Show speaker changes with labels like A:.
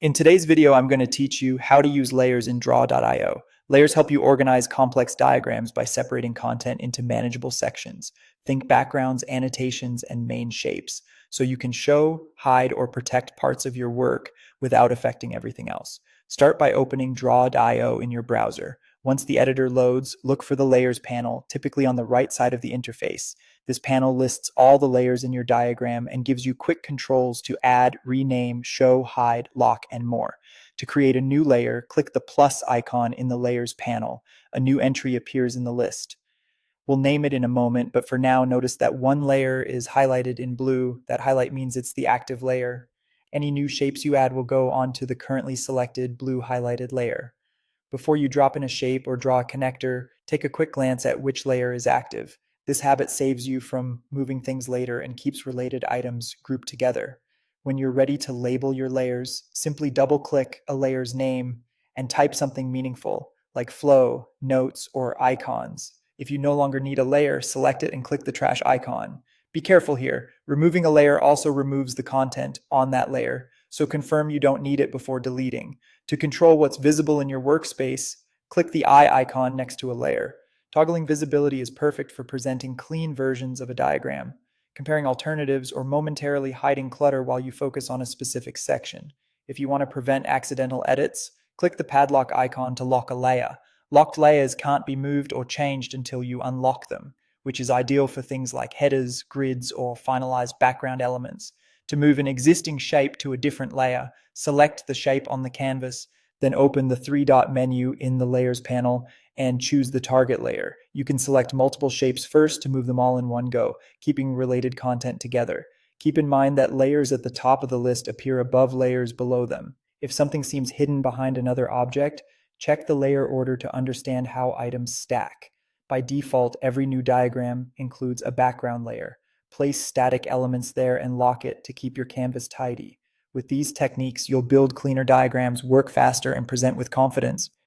A: In today's video, I'm going to teach you how to use layers in drawio. Layers help you organize complex diagrams by separating content into manageable sections. Think backgrounds, annotations, and main shapes, so you can show, hide, or protect parts of your work without affecting everything else. Start by opening drawio in your browser. Once the editor loads, look for the Layers panel, typically on the right side of the interface. This panel lists all the layers in your diagram and gives you quick controls to add, rename, show, hide, lock, and more. To create a new layer, click the plus icon in the Layers panel. A new entry appears in the list. We'll name it in a moment, but for now, notice that one layer is highlighted in blue. That highlight means it's the active layer. Any new shapes you add will go onto the currently selected blue highlighted layer. Before you drop in a shape or draw a connector, take a quick glance at which layer is active. This habit saves you from moving things later and keeps related items grouped together. When you're ready to label your layers, simply double-click a layer's name and type something meaningful, like flow, notes, or icons. If you no longer need a layer, select it and click the trash icon. Be careful here. Removing a layer also removes the content on that layer, so confirm you don't need it before deleting. To control what's visible in your workspace, click the eye icon next to a layer. Toggling visibility is perfect for presenting clean versions of a diagram, comparing alternatives, or momentarily hiding clutter while you focus on a specific section. If you want to prevent accidental edits, click the padlock icon to lock a layer. Locked layers can't be moved or changed until you unlock them, which is ideal for things like headers, grids, or finalized background elements. To move an existing shape to a different layer, select the shape on the canvas, then open the three-dot menu in the Layers panel and choose the target layer. You can select multiple shapes first to move them all in one go, keeping related content together. Keep in mind that layers at the top of the list appear above layers below them. If something seems hidden behind another object, check the layer order to understand how items stack. By default, every new diagram includes a background layer. Place static elements there and lock it to keep your canvas tidy. With these techniques, you'll build cleaner diagrams, work faster, and present with confidence.